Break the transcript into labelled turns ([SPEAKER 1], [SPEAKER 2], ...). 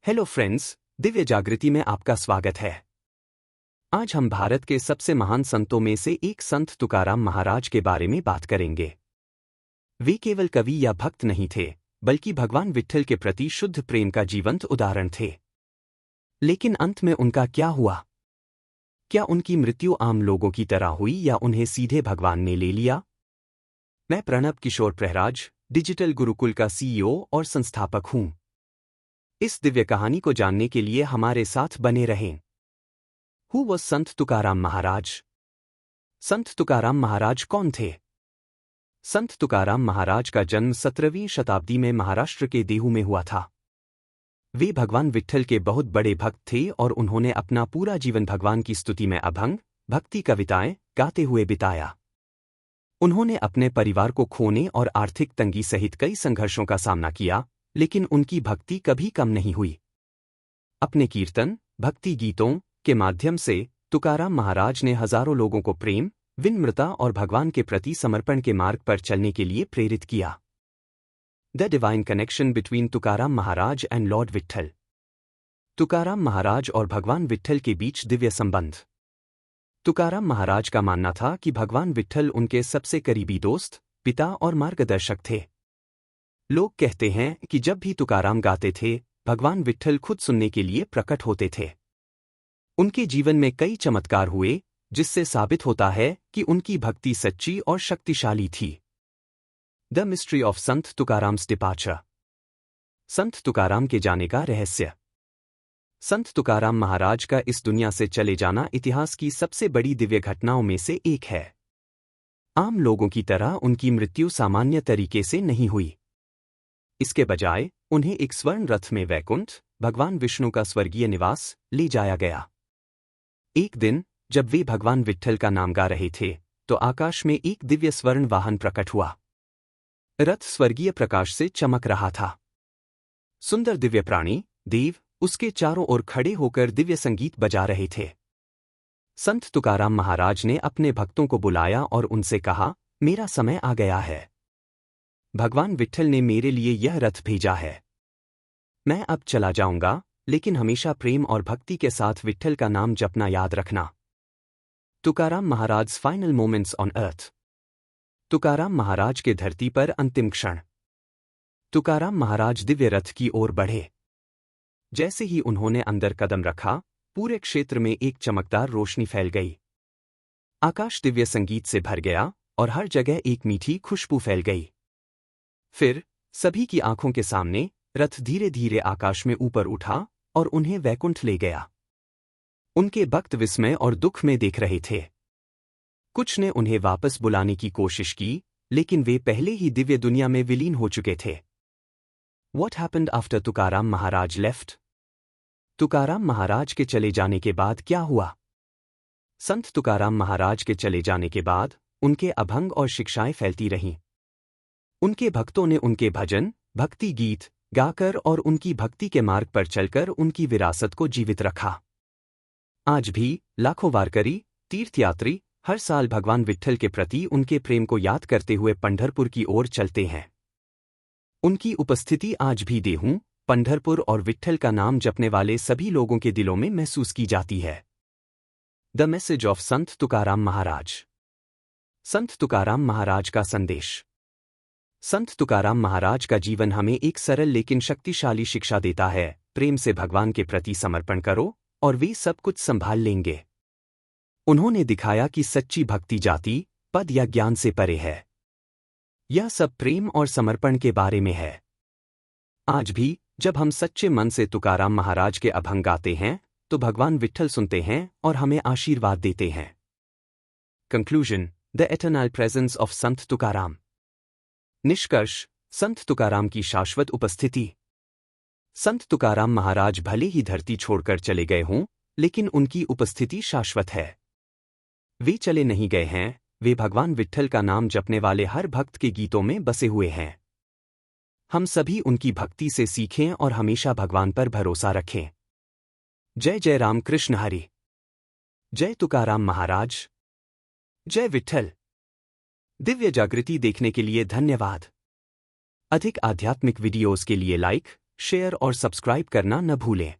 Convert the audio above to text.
[SPEAKER 1] Hello friends, Divya जागृति में आपका स्वागत है। आज हम भारत के सबसे महान संतों में से एक संत तुकाराम महाराज के बारे में बात करेंगे। वे केवल कवि या भक्त नहीं थे, बल्कि भगवान विट्ठल के प्रति शुद्ध प्रेम का जीवंत उदाहरण थे। लेकिन अंत में उनका क्या हुआ? क्या उनकी मृत्यु आम लोगों की तरह हुई या उन्हें सीधे भगवान ने ले लिया? मैं प्रणब किशोर प्रहराज, डिजिटल गुरुकुल का CEO और संस्थापक हूं। इस दिव्य कहानी को जानने के लिए हमारे साथ बने रहें। हु वॉज संत तुकाराम महाराज? संत तुकाराम महाराज कौन थे? संत तुकाराम महाराज का जन्म 17वीं शताब्दी में महाराष्ट्र के देहू में हुआ था। वे भगवान विट्ठल के बहुत बड़े भक्त थे और उन्होंने अपना पूरा जीवन भगवान की स्तुति में अभंग, भक्ति कविताएं गाते हुए बिताया। उन्होंने अपने परिवार को खोने और आर्थिक तंगी सहित कई संघर्षों का सामना किया, लेकिन उनकी भक्ति कभी कम नहीं हुई। अपने कीर्तन, भक्ति गीतों के माध्यम से तुकाराम महाराज ने हजारों लोगों को प्रेम, विनम्रता और भगवान के प्रति समर्पण के मार्ग पर चलने के लिए प्रेरित किया। The divine connection between Tukaram Maharaj and lord Vitthal. Tukaram Maharaj और भगवान विट्ठल के बीच दिव्य संबंध। तुकाराम महाराज का मानना था कि भगवान विट्ठल उनके सबसे करीबी दोस्त, पिता और मार्गदर्शक थे। लोग कहते हैं कि जब भी तुकाराम गाते थे, भगवान विट्ठल खुद सुनने के लिए प्रकट होते थे। उनके जीवन में कई चमत्कार हुए, जिससे साबित होता है कि उनकी भक्ति सच्ची और शक्तिशाली थी। The mystery of Sant तुकाराम्स departure. संत तुकाराम के जाने का रहस्य। संत तुकाराम महाराज का इस दुनिया से चले जाना इतिहास की सबसे बड़ी दिव्य घटनाओं में से एक है। आम लोगों की तरह उनकी मृत्यु सामान्य तरीके से नहीं हुई। इसके बजाय उन्हें एक स्वर्ण रथ में वैकुंठ, भगवान विष्णु का स्वर्गीय निवास, ले जाया गया। एक दिन जब वे भगवान विट्ठल का नाम गा रहे थे, तो आकाश में एक दिव्य स्वर्ण वाहन प्रकट हुआ। रथ स्वर्गीय प्रकाश से चमक रहा था। सुंदर दिव्य प्राणी, देव, उसके चारों ओर खड़े होकर दिव्य संगीत बजा रहे थे। संत तुकाराम महाराज ने अपने भक्तों को बुलाया और उनसे कहा, मेरा समय आ गया है। भगवान विट्ठल ने मेरे लिए यह रथ भेजा है। मैं अब चला जाऊंगा, लेकिन हमेशा प्रेम और भक्ति के साथ विट्ठल का नाम जपना याद रखना। Tukaram Maharaj final moments on earth. Tukaram Maharaj के धरती पर अंतिम क्षण। तुकाराम महाराज दिव्य रथ की ओर बढ़े। जैसे ही उन्होंने अंदर कदम रखा, पूरे क्षेत्र में एक चमकदार रोशनी फैल गई। आकाश दिव्य संगीत से भर गया और हर जगह एक मीठी खुशबू फैल गई। फिर सभी की आंखों के सामने रथ धीरे धीरे आकाश में ऊपर उठा और उन्हें वैकुंठ ले गया। उनके भक्त विस्मय और दुख में देख रहे थे। कुछ ने उन्हें वापस बुलाने की कोशिश की, लेकिन वे पहले ही दिव्य दुनिया में विलीन हो चुके थे। What happened after Tukaram Maharaj left? Tukaram Maharaj के चले जाने के बाद क्या हुआ? संत तुकाराम महाराज के चले जाने के बाद उनके अभंग और शिक्षाएं फैलती रहीं। उनके भक्तों ने उनके भजन, भक्ति गीत गाकर और उनकी भक्ति के मार्ग पर चलकर उनकी विरासत को जीवित रखा। आज भी लाखों वारकरी, तीर्थयात्री हर साल भगवान विट्ठल के प्रति उनके प्रेम को याद करते हुए पंढरपुर की ओर चलते हैं। उनकी उपस्थिति आज भी देहू, पंढरपुर और विट्ठल का नाम जपने वाले सभी लोगों के दिलों में महसूस की जाती है। द मैसेज ऑफ संत तुकाराम महाराज। संत तुकाराम महाराज का संदेश। संत तुकाराम महाराज का जीवन हमें एक सरल लेकिन शक्तिशाली शिक्षा देता है। प्रेम से भगवान के प्रति समर्पण करो और वे सब कुछ संभाल लेंगे। उन्होंने दिखाया कि सच्ची भक्ति जाति, पद या ज्ञान से परे है। यह सब प्रेम और समर्पण के बारे में है। आज भी जब हम सच्चे मन से तुकाराम महाराज के अभंग गाते हैं, तो भगवान विट्ठल सुनते हैं और हमें आशीर्वाद देते हैं। Conclusion. The eternal presence of संत तुकाराम। निष्कर्ष। संत तुकाराम की शाश्वत उपस्थिति। संत तुकाराम महाराज भले ही धरती छोड़कर चले गए हों, लेकिन उनकी उपस्थिति शाश्वत है। वे चले नहीं गए हैं, वे भगवान विट्ठल का नाम जपने वाले हर भक्त के गीतों में बसे हुए हैं। हम सभी उनकी भक्ति से सीखें और हमेशा भगवान पर भरोसा रखें। जय जय राम कृष्ण हरि। जय तुकाराम महाराज। जय विट्ठल। दिव्य जागृति देखने के लिए धन्यवाद। अधिक आध्यात्मिक वीडियोस के लिए लाइक, शेयर और सब्सक्राइब करना न भूलें।